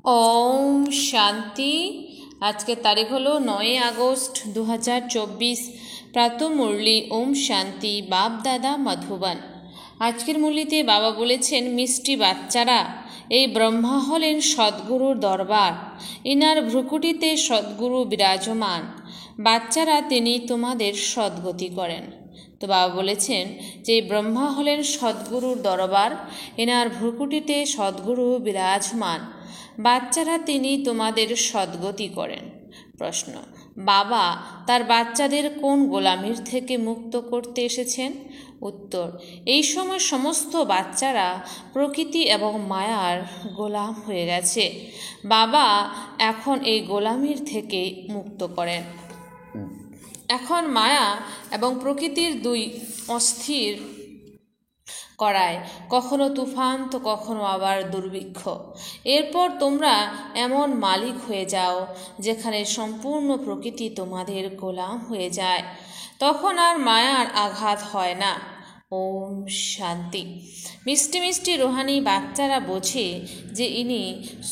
ওম শান্তি। আজকের তারিখ হলো 9 আগস্ট 2024। প্রাতঃ মুরলি ওম শান্তি বাপ দাদা মধুবন। আজকের মুরলিতে বাবা বলেছেন, মিষ্টি বাচ্চারা, এই ব্রহ্মা হলেন সদ্গুরুর দরবার। ইনার ভ্রুকুটিতে সদ্গুরু বিরাজমান। বাচ্চারা, তিনি তোমাদের সদ্গতি করেন। তো বাবা বলেছেন যে ব্রহ্মা হলেন সদ্গুরুর দরবার, এনার ভ্রুকুটিতে সদ্গুরু বিরাজমান। বাচ্চারা, তিনি তোমাদের সদ্গতি করেন। প্রশ্ন: বাবা তার বাচ্চাদের কোন গোলামির থেকে মুক্ত করতে এসেছেন? উত্তর: এই সময় সমস্ত বাচ্চারা প্রকৃতি এবং মায়ার গোলাম হয়ে গেছে। বাবা এখন এই গোলামির থেকে মুক্ত করেন। এখন মায়া এবং প্রকৃতির দুই অস্থির করায়, কখনো তুফান তো কখনো আবার দুর্ভিক্ষ। এরপর তোমরা এমন মালিক হয়ে যাও যেখানে সম্পূর্ণ প্রকৃতি তোমাদের গোলাম হয়ে যায়। তখন আর মায়ার আঘাত হয় না। ওম শান্তি। মিষ্টি মিষ্টি রোহানি বাচ্চারা বোঝে যে ইনি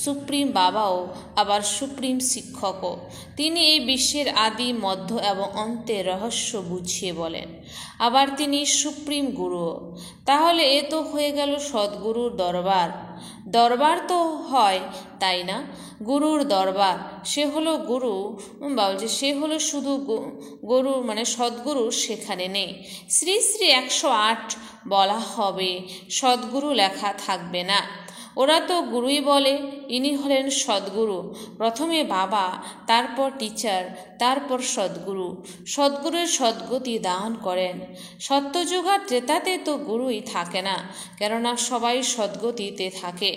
সুপ্রিম বাবাও আবার সুপ্রিম শিক্ষকও। তিনি এই বিশ্বের আদি, মধ্য এবং অন্তের রহস্য বুঝিয়ে বলেন। আবার তিনি সুপ্রিম গুরুও। তাহলে এ তো হয়ে গেল সদ্গুরুর দরবার। দরবার তো হয়, তাই না? গুরুর দরবার, সে হলো গুরু। বলছে সে হলো শুধু গুরু, মানে সদ্গুরু সেখানে নেই। শ্রী শ্রী 108 বলা হবে, সদ্গুরু লেখা থাকবে না। ওরা তো গুরুই বলে। ইনি হলেন সদ্গুরু। প্রথমে বাবা, তারপর টিচার, তারপর সদ্গুরু। সদ্গুরুর সদ্গতি দান করেন। সত্যযুগ আর ত্রেতাতে তো গুরুই থাকে না, কেননা সবাই সদ্গতিতে থাকে।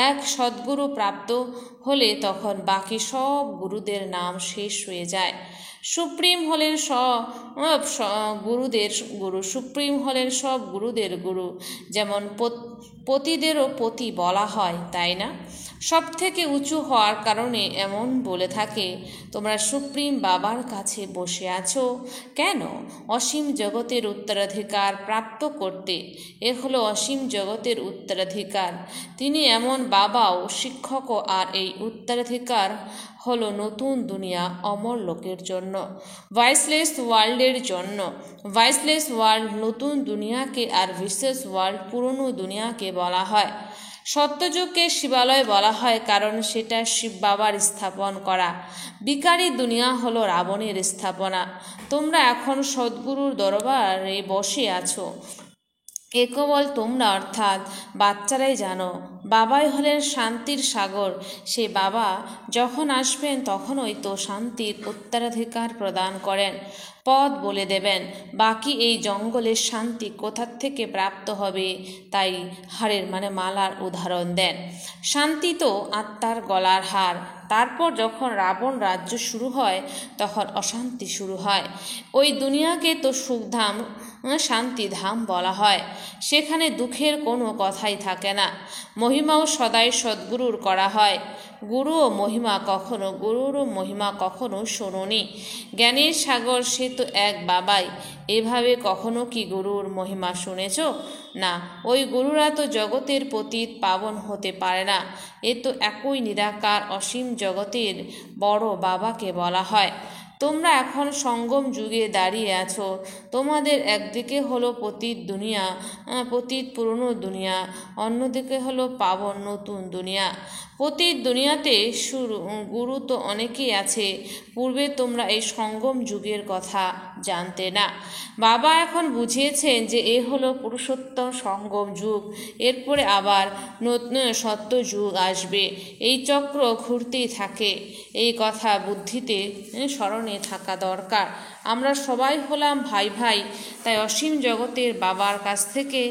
এক সদ্গুরু প্রাপ্ত হলে তখন বাকি সব গুরুদের নাম শেষ হয়ে যায়। সুপ্রিম হলেন সব গুরুদের গুরু। সুপ্রিম হলেন সব গুরুদের গুরু। যেমন পতিদেরও পতি বলা হয়, তাই না? সব থেকে উঁচু হওয়ার কারণে এমন বলে থাকে, তোমরা সুপ্রিম বাবার কাছে বসে আছো কেন? অসীম জগতের উত্তরাধিকার প্রাপ্ত করতে। এ হলো অসীম জগতের উত্তরাধিকার। তিনি এমন বাবাও, শিক্ষকও। আর এই উত্তরাধিকার হলো নতুন দুনিয়া, অমর লোকের জন্য, ভয়েসলেস ওয়ার্ল্ডের জন্য। ভয়েসলেস ওয়ার্ল্ড নতুন দুনিয়াকে, আর ভয়েসলেস ওয়ার্ল্ড পুরনো দুনিয়াকে বলা হয়। সত্যযুগকে শিবালয় বলা হয়, কারণ সেটা শিব বাবার স্থাপন করা। বিকারী দুনিয়া হলো রাবণের স্থাপনা। তোমরা এখন সদ্গুরুর দরবারে বসে আছো। এ কেবল তোমরা অর্থাৎ বাচ্চারাই জানো। বাবাই হলেন শান্তির সাগর। সেই বাবা যখন আসবেন তখনই তো শান্তির উত্তরাধিকার প্রদান করেন, পথ বলে দেবেন। বাকি এই জঙ্গলের শান্তি কোথার থেকে প্রাপ্ত হবে, তাই হারের মানে মালার উদাহরণ দেন। শান্তি তো আত্মার গলার হার। তারপর যখন রাবণ রাজ্য শুরু হয় তখন অশান্তি শুরু হয়। ওই দুনিয়াকে তো সুখধাম, শান্তিধাম বলা হয়। সেখানে দুঃখের কোনো কথাই থাকে না। মহিমাও সদাই সদ্গুরুর করা হয়। গুরুরও মহিমা কখনো শোনোনি। জ্ঞানের সাগর সে তো এক বাবাই। এভাবে কখনো কি গুরুর মহিমা শুনেছ? না, ওই গুরুরা তো জগতের পতিত পাবন হতে পারে না। এ তো একই নিরাকার অসীম জগতের বড় বাবাকে বলা হয়। তোমরা এখন সঙ্গম যুগে দাঁড়িয়ে আছো। তোমাদের একদিকে হলো পতিত দুনিয়া, পতিত পুরনো দুনিয়া, অন্যদিকে হলো পাবন নতুন দুনিয়া। পতিত দুনিয়াতে গুরু তো অনেকেই আছে। পূর্বে তোমরা এই সঙ্গম যুগের কথা জানতে না। বাবা এখন বুঝিয়েছেন যে এ হলো পুরুষোত্তম সঙ্গম যুগ। এরপরে আবার নতুন সত্য যুগ আসবে। এই চক্র ঘুরতেই থাকে। এই কথা বুদ্ধিতে স্মরণে থাকা দরকার। আমরা সবাই হলাম ভাই ভাই, তাই অসীম জগতের বাবার কাছ থেকে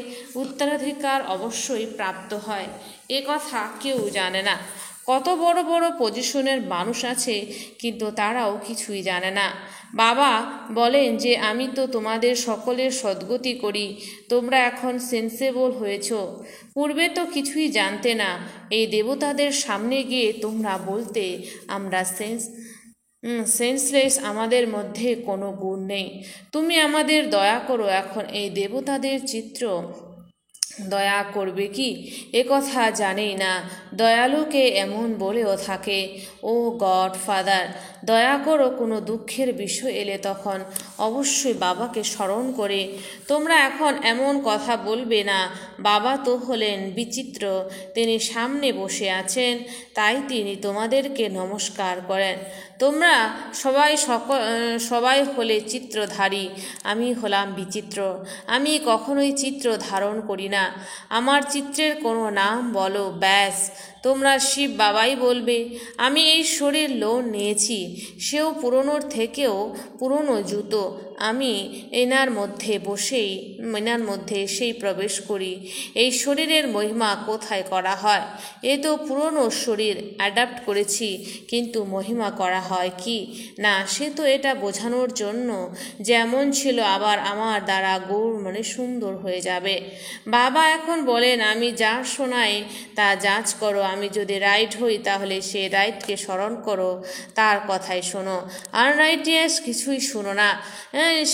উত্তরাধিকার অবশ্যই প্রাপ্ত হয়। এ কথা কেউ জানে না। কত বড় বড় পজিশনের মানুষ আছে, কিন্তু তারাও কিছুই জানে না। বাবা বলেন যে আমি তো তোমাদের সকলের সদ্গতি করি। তোমরা এখন সেন্সেবল হয়েছ। পূর্বে তো কিছুই জানতে না। এই দেবতাদের সামনে গিয়ে তোমরা বলতে আমরা সেন্সলেস, আমাদের মধ্যে কোনো গুণ নেই। তুমি আমাদের দয়া করো। এখন এই দেবতাদের চিত্র দয়া করবে কি এ কথা জানেই না। দয়ালুকে এমন বলেও থাকে, ও গড ফাদার, দয়া করো, কোনো দুঃখের বিষয় এলে তখন অবশ্যই বাবাকে স্মরণ করে তোমরা এখন এমন কথা বলবে না। বাবা তো হলেন বিচিত্র, তিনি সামনে বসে আছেন, তাই তিনি তোমাদেরকে নমস্কার করেন। তোমরা সবাই হলে চিত্রধারী, আমি হলাম বিচিত্র। আমি কখনোই চিত্র ধারণ করি না। আমার চিত্রের কোনো নাম বলো, ব্যাস তোমরা শিব বাবাই বলবে। আমি এই শরীর লোন নিয়েছি, সেও পুরনোর থেকেও পুরনো জুতো। আমি এনার মধ্যে এসেই প্রবেশ করি। এই শরীরের মহিমা কোথায় করা হয়? এ তো পুরনো শরীর, অ্যাডাপ্ট করেছি, কিন্তু মহিমা করা হয় কি না সে তো এটা বোঝানোর জন্য যেমন ছিল আবার আমার দ্বারা গৌর সুন্দর হয়ে যাবে। বাবা এখন বলেন, আমি যা শোনাই তা যাচ করো। আমি যদি রাইট হই তাহলে সে রাইটকে স্মরণ করো, তার কথাই শোনো। আনরাইটিয়াস কিছুই শোনো না,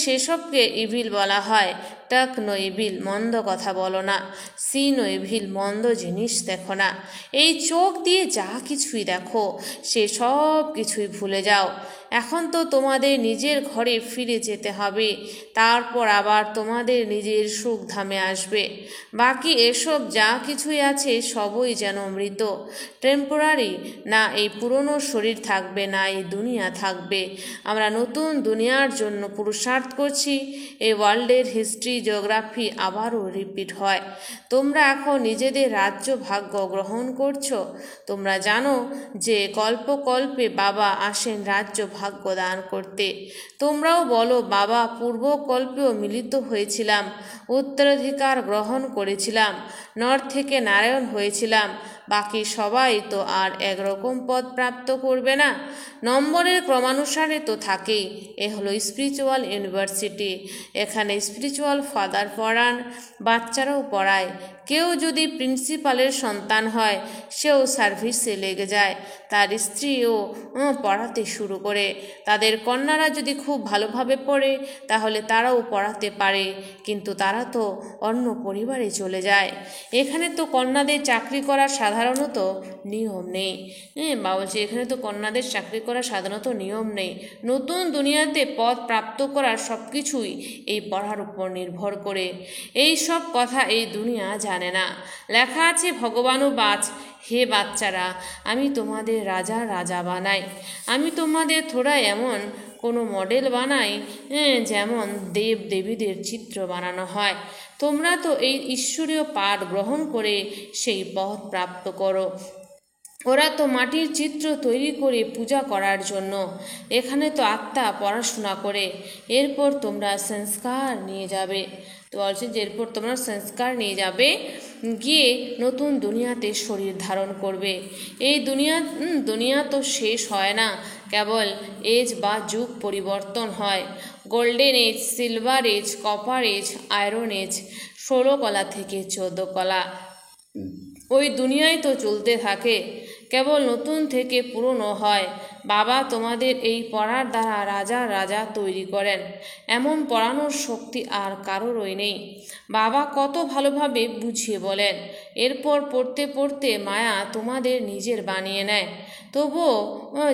সেসবকে ইভিল বলা হয়। টাক নো ইভিল, মন্দ কথা বলো না। সি নো ইভিল, মন্দ জিনিস দেখো না। এই চোখ দিয়ে যা কিছুই দেখো সে সব কিছুই ভুলে যাও। এখন তো তোমাদের নিজের ঘরে ফিরে যেতে হবে, তারপর আবার তোমাদের নিজের সুখধামে আসবে। বাকি এসব যা কিছুই আছে সবই যেন মৃত, টেম্পোরারি। না এই পুরনো শরীর থাকবে, না এই দুনিয়া থাকবে। আমরা নতুন দুনিয়ার জন্য পুরুষার্থ করছি। এই ওয়ার্ল্ডের হিস্ট্রি, জিওগ্রাফি আবারও রিপিট হয়। তোমরা এখন নিজেদের রাজ্য ভাগ্য গ্রহণ করছো। তোমরা জানো যে কল্পে বাবা আসেন রাজ্য ভাগ্য দান করতে। তোমরাও বলো, বাবা পূর্বকল্পেও মিলিত হয়েছিলাম, উত্তরাধিকার গ্রহণ করেছিলাম, নর থেকে নারায়ণ হয়েছিলাম। বাকি সবাই তো আর একরকম পদ প্রাপ্ত করবে না, নম্বরের ক্রমানুসারে তো থাকেই। এ হলো স্পিরিচুয়াল ইউনিভার্সিটি। এখানে স্পিরিচুয়াল ফাদার পড়ান, বাচ্চারাও পড়ায়। কেউ যদি প্রিন্সিপালের সন্তান হয় সেও সার্ভিসে লেগে যায়, তার স্ত্রীও পড়াতে শুরু করে। তাদের কন্যারা যদি খুব ভালোভাবে পড়ে তাহলে তারাও পড়াতে পারে, কিন্তু তারা তো অন্য পরিবারে চলে যায়। এখানে তো কন্যাদের চাকরি করার সাধারণত নিয়ম নেই। বা বলছি এখানে তো কন্যাদের চাকরি করার সাধারণত নিয়ম নেই। নতুন দুনিয়াতে পদ প্রাপ্ত করার সব কিছুই এই পড়ার উপর নির্ভর করে। এই সব কথা এই দুনিয়া জানে না। লেখা আছে ভগবানও বাচ, হে বাচ্চারা, আমি তোমাদের রাজা বানাই। আমি তোমাদের থোড়া এমন কোনো মডেল বানাই যেমন দেব দেবীদের চিত্র বানানো হয়। তোমরা তো এই ঈশ্বরীয় পাঠ গ্রহণ করে সেই পথ প্রাপ্ত করো। ওরা তো মাটির চিত্র তৈরি করে পূজা করার জন্য। এখানে তো আত্মা পড়াশোনা করে, এরপর তোমরা সংস্কার নিয়ে যাবে। তো বলছে যে এরপর তোমরা সংস্কার নিয়ে যাবে, গিয়ে নতুন দুনিয়াতে শরীর ধারণ করবে। এই দুনিয়া তো শেষ হয় না, কেবল এজ বা যুগ পরিবর্তন হয়। Golden age, silver age, copper age, iron age, 16 কলা থেকে 14 কলা, ওই দুনিয়ায় তো চলতে থাকে, কেবল নতুন থেকে পুরনো হয়। বাবা তোমাদের এই পড়ার দ্বারা রাজা তৈরি করেন। এমন পড়ানোর শক্তি আর কারোরই নেই। বাবা কত ভালোভাবে বুঝিয়ে বলেন। এরপর পড়তে পড়তে মায়া তোমাদের নিজের বানিয়ে নেয়। তবুও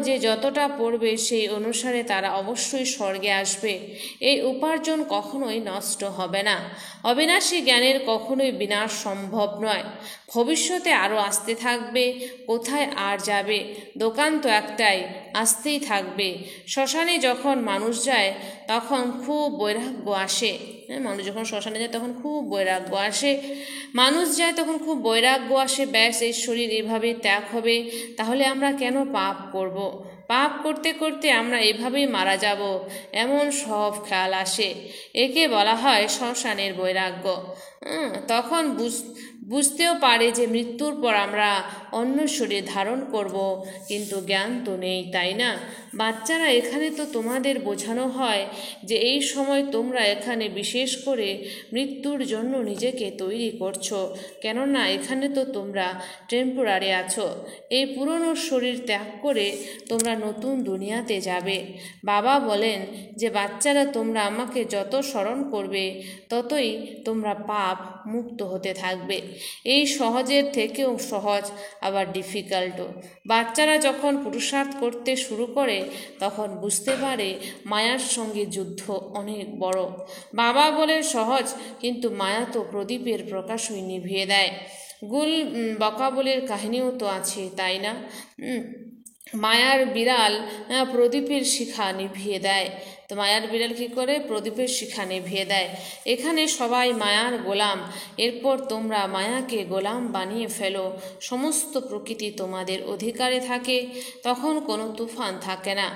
যে যতটা পড়বে সেই অনুসারে তারা অবশ্যই স্বর্গে আসবে। এই উপার্জন কখনোই নষ্ট হবে না। অবিনাশী জ্ঞানের কখনোই বিনাশ সম্ভব নয়। ভবিষ্যতে আরও আসতে থাকবে, কোথায় আর যাবে? দোকান তো একটাই, আসতেই থাকবে। শ্মশানে যখন মানুষ যায় তখন খুব বৈরাগ্য আসে। মানুষ যখন শ্মশানে যায় তখন খুব বৈরাগ্য আসে। মানুষ যায় তখন খুব বৈরাগ্য আসে, ব্যাস এই শরীর এভাবেই ত্যাগ হবে, তাহলে আমরা কেন পাপ করব? পাপ করতে করতে আমরা এভাবেই মারা যাব, এমন সব খেয়াল আসে। একে বলা হয় শ্মশানের বৈরাগ্য। তখন বুঝতেও পারে যে মৃত্যুর পর আমরা অন্য শরীর ধারণ করব, কিন্তু জ্ঞান তো নেই, তাই না? বাচ্চারা, এখানে তো তোমাদের বোঝানো হয় যে এই সময় তোমরা এখানে বিশেষ করে মৃত্যুর জন্য নিজেকে তৈরি করছো, কেননা এখানে তো তোমরা টেম্পোরারি আছো। এই পুরনো শরীর ত্যাগ করে তোমরা নতুন দুনিয়াতে যাবে। বাবা বলেন যে বাচ্চারা, তোমরা আমাকে যত স্মরণ করবে ততই তোমরা পাপ মুক্ত হতে থাকবে। এই সহজের থেকেও সহজ, আবার ডিফিকাল্টও। বাচ্চারা যখন পুরুষার্থ করতে শুরু করে তখন বুঝতে পারে মায়ার সঙ্গে যুদ্ধ অনেক বড়। বাবা বলে সহজ, কিন্তু মায়া তো প্রদীপের প্রকাশই নিভিয়ে দেয়। গুল বকাবলির কাহিনীও তো আছে, তাই না? মায়ার বিড়াল প্রদীপের শিখা নিভিয়ে দেয়। তো মায়ার বিড়াল কী করে? প্রদীপের শিখা নিভিয়ে দেয়। এখানে সবাই মায়ার গোলাম। এরপর তোমরা মায়াকে গোলাম বানিয়ে ফেলো। সমস্ত প্রকৃতি তোমাদের অধিকারে থাকে। তখন কোনো তুফান থাকে না,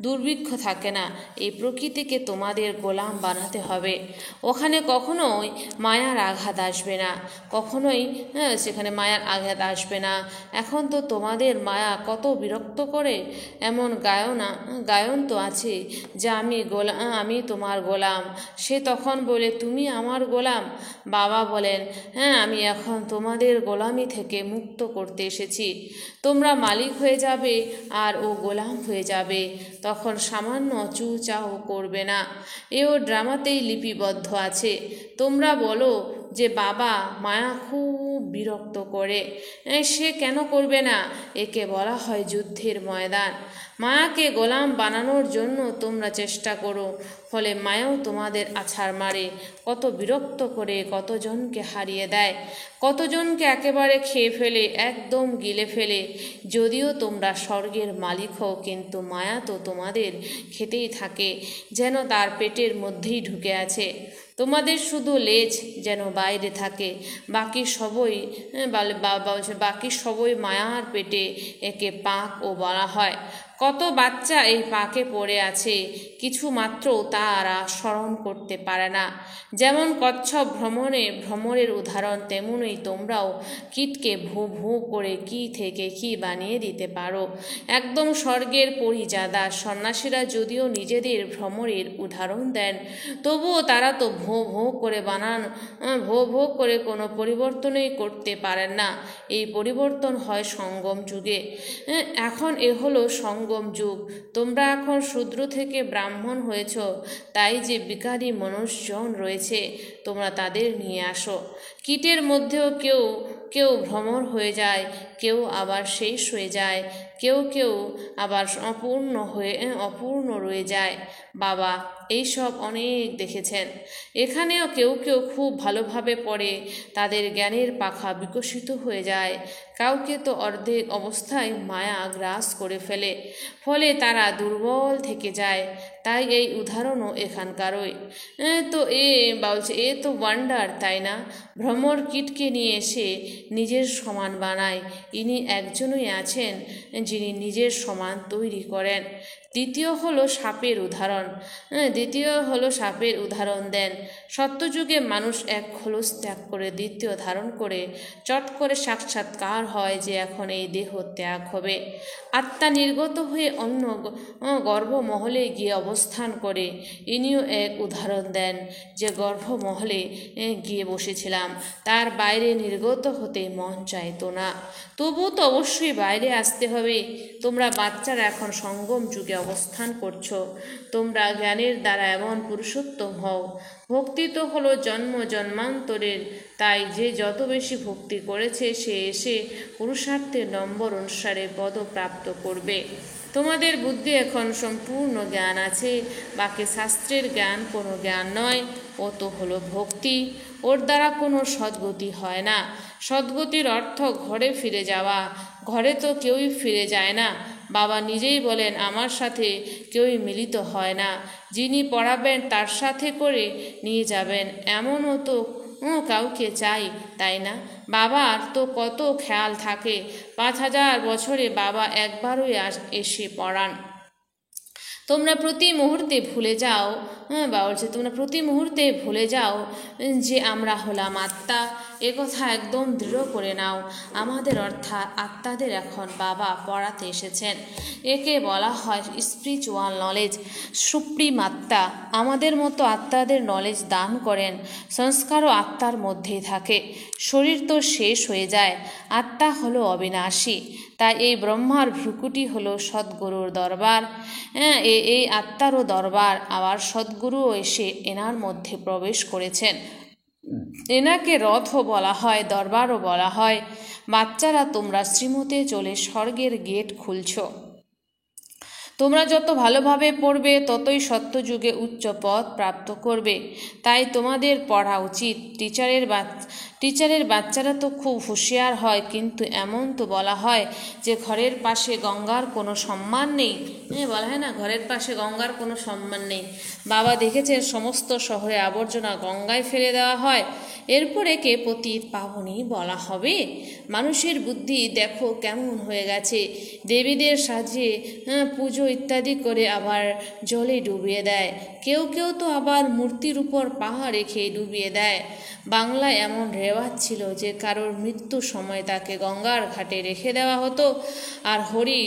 দুর্ভিক্ষ থাকে না। এই প্রকৃতিকে তোমাদের গোলাম বানাতে হবে। ওখানে কখনোই মায়ার আঘাত আসবে না, কখনোই সেখানে মায়ার আঘাত আসবে না। এখন তো তোমাদের মায়া কত বিরক্ত করে, এমন গায়ন তো আছে যে আমি তোমার গোলাম। সে তখন বলে, তুমি আমার গোলাম। বাবা বলেন, হ্যাঁ, আমি এখন তোমাদের গোলামি থেকে মুক্ত করতে এসেছি। তোমরা মালিক হয়ে যাবে আর ও গোলাম হয়ে যাবে। তখন সামান্য চুচাও করবে না। এও ড্রামাতেই লিপিবদ্ধ আছে। তোমরা বলো যে বাবা, মায়া খুব বিরক্ত করে। সে কেন করবে না? একে বলা হয় যুদ্ধের ময়দান। মায়াকে গোলাম বানানোর জন্য তোমরা চেষ্টা করো, ফলে মায়াও তোমাদের আছাড় মারে। কত বিরক্ত করে কতজনকে হারিয়ে দেয়, কতজনকে একেবারে খেয়ে ফেলে, একদম গিলে ফেলে। যদিও তোমরা স্বর্গের মালিক হও, কিন্তু মায়া তো তোমাদের খেতেই থাকে, যেন তার পেটের মধ্যেই ঢুকে আছে। তোমাদের শুধু লেজ যেন বাইরে থাকে, বাকি সবই মায়ার পেটে। একে পাকও বলা হয়। কত বাচ্চা এই পাকে পড়ে আছে, কিছু মাত্র তারা স্মরণ করতে পারে না। যেমন কচ্ছপ ভ্রমরের উদাহরণ, তেমনই তোমরাও কীটকে ভূ ভূ করে কি থেকে কি বানিয়ে দিতে পারো। একদম স্বর্গের পরিজাদা সন্ন্যাসীরা যদিও নিজেদের ভ্রমরের উদাহরণ দেন, তবুও তারা তো ভোঁ ভোঁ করে কোনো পরিবর্তনই করতে পারেন না। এই পরিবর্তন হয় সঙ্গম যুগে। এখন এ হলো সঙ্গম যুগ। তোমরা এখন শূদ্র থেকে ব্রাহ্মণ হয়েছ, তাই যে বিকারী মনুষ্যজন রয়েছে তোমরা তাদের নিয়ে আসো। কীটের মধ্যেও কেউ ভ্রমর হয়ে যায়, কেউ আবার শেষ হয়ে যায়, কেউ আবার অপূর্ণ রয়ে যায়। বাবা এইসব অনেক দেখেছেন। এখানেও কেউ খুব ভালোভাবে পড়ে, তাদের জ্ঞানের পাখা বিকশিত হয়ে যায়। কাউকে তো অর্ধেক অবস্থায় মায়া গ্রাস করে ফেলে, ফলে তারা দুর্বল থেকে যায়। তাই এই উদাহরণও এখানকারই। এ তো ওয়ান্ডার, তাই না? ভ্রমর কীটকে নিয়ে এসে নিজের সমান বানায়। ইনি একজনই আছেন যিনি নিজের সমান তৈরি করেন। দ্বিতীয় হলো সাপের উদাহরণ দেন। সত্যযুগে মানুষ এক খোলস ত্যাগ করে দ্বিতীয় ধারণ করে চট করে সাক্ষাৎকার হয় যে এখন এই দেহ ত্যাগ হবে। আত্মা নির্গত হয়ে অন্য গর্ভমহলে গিয়ে অবস্থান করে। ইনিও এক উদাহরণ দেন যে গর্ভমহলে গিয়ে বসেছিলাম, তার বাইরে নির্গত হতে মন চাইতো না, তবুও তো অবশ্যই বাইরে আসতে হবে। তোমরা বাচ্চারা এখন সঙ্গম যুগে অবস্থান করছো। তোমরা জ্ঞানের দ্বারা এমন পুরুষোত্তম হও। ভক্তি তো হলো জন্মান্তরের, তাই যে যত বেশি ভক্তি করেছে সে এসে পুরুষার্থের নম্বর অনুসারে পদ প্রাপ্ত করবে। তোমাদের বুদ্ধি এখন সম্পূর্ণ জ্ঞান আছে, বাকি শাস্ত্রের জ্ঞান কোনো জ্ঞান নয়, ও তো হলো ভক্তি। ওর দ্বারা কোনো সদ্গতি হয় না। সদ্গতির অর্থ ঘরে ফিরে যাওয়া। ঘরে তো কেউই ফিরে যায় না। বাবা নিজেই বলেন, আমার সাথে কেউই মিলিত হয় না। যিনি পড়াবেন তার সাথে করে নিয়ে যাবেন, এমনও তো কাউকে চাই, তাই না? বাবার তো কত খেয়াল থাকে। 5000 বছরে বাবা একবারই এসে পড়ান। তোমরা প্রতি মুহূর্তে ভুলে যাও বাবা বলছে তোমরা প্রতি মুহূর্তে ভুলে যাও যে আমরা হলাম আত্মা, একথা একদম দৃঢ় করে নাও। আমাদের অর্থাৎ আত্মাদের এখন বাবা পড়াতে এসেছেন। একে বলা হয় স্পিরিচুয়াল নলেজ। সুপ্রিম আত্মা আমাদের মতো আত্মাদের নলেজ দান করেন। সংস্কারও আত্মার মধ্যেই থাকে। শরীর তো শেষ হয়ে যায়, আত্মা হলো অবিনাশী। তাই এই ব্রহ্মার ভ্রুকুটি হলো সদ্গুরুর দরবার। এই আত্মারও দরবার। আবার সদ্গুরুও এসে এনার মধ্যে প্রবেশ করেছেন। এনাকে রথও বলা হয়, দরবারও বলা হয়। বাচ্চারা, তোমরা শ্রীমতে চলে স্বর্গের গেট খুলছ। তোমরা যত ভালোভাবে পড়বে ততই সত্যযুগে উচ্চ পদ প্রাপ্ত করবে। তাই তোমাদের পড়া উচিত। টিচারের বাচ্চারা তো খুব হুঁশিয়ার হয়, কিন্তু এমন তো বলা হয় যে ঘরের পাশে গঙ্গার কোনো সম্মান নেই। বলা হয় না, ঘরের পাশে গঙ্গার কোনো সম্মান নেই। বাবা দেখেছেন সমস্ত শহরে আবর্জনা গঙ্গায় ফেলে দেওয়া হয়, এরপরে কে পতিত পাবনী বলা হবে? মানুষের বুদ্ধি দেখো কেমন হয়ে গেছে। দেবীদের সাজিয়ে পুজো ইত্যাদি করে আবার জলে ডুবিয়ে দেয়। কেউ কেউ তো আবার মূর্তির উপর পাহা রেখে ডুবিয়ে দেয়। বাংলায় এমন রেওয়াজ ছিল যে কারোর মৃত্যুর সময় তাকে গঙ্গার ঘাটে রেখে দেওয়া হতো, আর হরি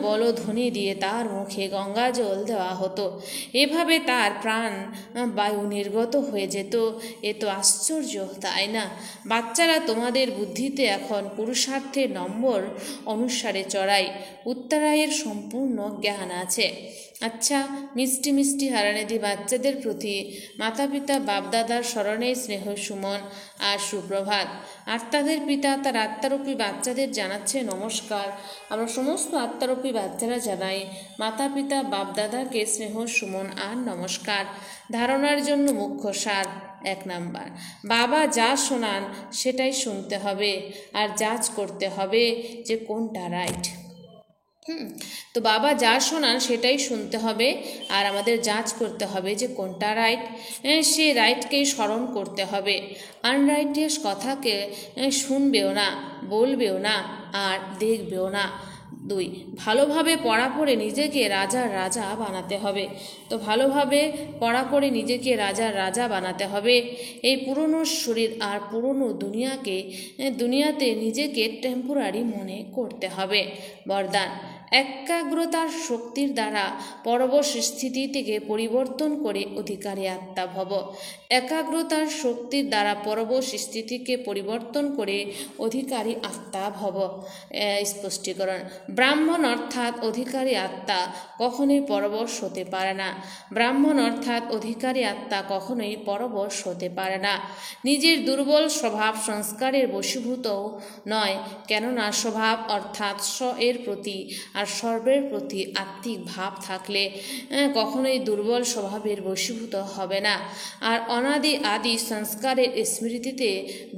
বলধ্বনি দিয়ে তার মুখে গঙ্গা জল দেওয়া হতো। এভাবে তার প্রাণ বায়ু নির্গত হয়ে যেত। এ তো আশ্চর্য, তাই না? বাচ্চারা, তোমাদের বুদ্ধিতে এখন পুরুষার্থের নম্বর অনুসারে চড়াই। উত্তরায়ের সম্পূর্ণ জ্ঞান আছে। আচ্ছা, মিষ্টি মিষ্টি হারানিধি বাচ্চাদের প্রতি মাতা পিতা বাপদাদার স্মরণে স্নেহ সুমন আর সুপ্রভাত। আত্মাদের পিতা তার আত্মারূপী বাচ্চাদের জানাচ্ছে নমস্কার। আমরা সমস্ত আত্মারূপী বাচ্চারা জানাই মাতা পিতা বাপদাদাকে স্নেহ সুমন আর নমস্কার। ধারণার জন্য মুখ্য সার: 1 নাম্বার, বাবা যা শোনান সেটাই শুনতে হবে, আর জাজ করতে হবে যে কোনটা রাইট। তো বাবা যা শোনান সেটাই শুনতে হবে, আর আমাদের যাচ করতে হবে যে কোনটা রাইট। সে রাইটকেই স্মরণ করতে হবে। আনরাইটের কথাকে শুনবেও না, বলবেও না, আর দেখবেও না। 2, ভালোভাবে পড়া পড়ে নিজেকে রাজার রাজা বানাতে হবে। তো ভালোভাবে পড়া করে নিজেকে রাজার রাজা বানাতে হবে। এই পুরনো শরীর আর পুরনো দুনিয়াতে নিজেকে টেম্পোরারি মনে করতে হবে। বরদান: একাগ্রতার শক্তির দ্বারা পরবশ স্থিতি থেকে পরিবর্তন করে অধিকারী আত্মা ভব। একাগ্রতার শক্তির দ্বারা পরবশ স্থিতিকে পরিবর্তন করে অধিকারী আত্মা ভব। স্পষ্টীকরণ: ব্রাহ্মণ অর্থাৎ অধিকারী আত্মা কখনোই পরবশ হতে পারে না। ব্রাহ্মণ অর্থাৎ অধিকারী আত্মা কখনোই পরবশ হতে পারে না। নিজের দুর্বল স্বভাব সংস্কারের বশীভূতও নয়, কেননা স্বভাব অর্থাৎ এর প্রতি আর সর্বের প্রতি আত্মিক ভাব থাকলে কখনোই দুর্বল স্বভাবের বশীভূত হবে না। আর অনাদি আদি সংস্কারের স্মৃতিতে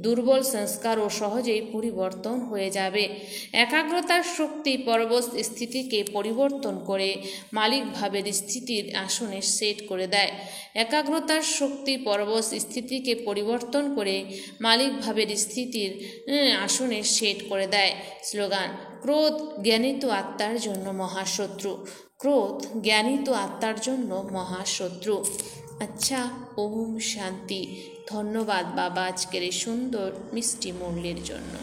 দুর্বল সংস্কারও সহজেই পরিবর্তন হয়ে যাবে। একাগ্রতার শক্তি পরবশ স্থিতিকে পরিবর্তন করে মালিক ভাবের স্থিতির আসনে সেট করে দেয়। একাগ্রতার শক্তি পরবশ স্থিতিকে পরিবর্তন করে মালিক ভাবের স্থিতির আসনে সেট করে দেয়। স্লোগান: ক্রোধ জ্ঞানিত আত্মার জন্য মহাশত্রু। ক্রোধ জ্ঞানিত আত্মার জন্য মহাশত্রু। আচ্ছা, ওম শান্তি। ধন্যবাদ বাবা আজকের এই সুন্দর মিষ্টি মুরলির জন্য।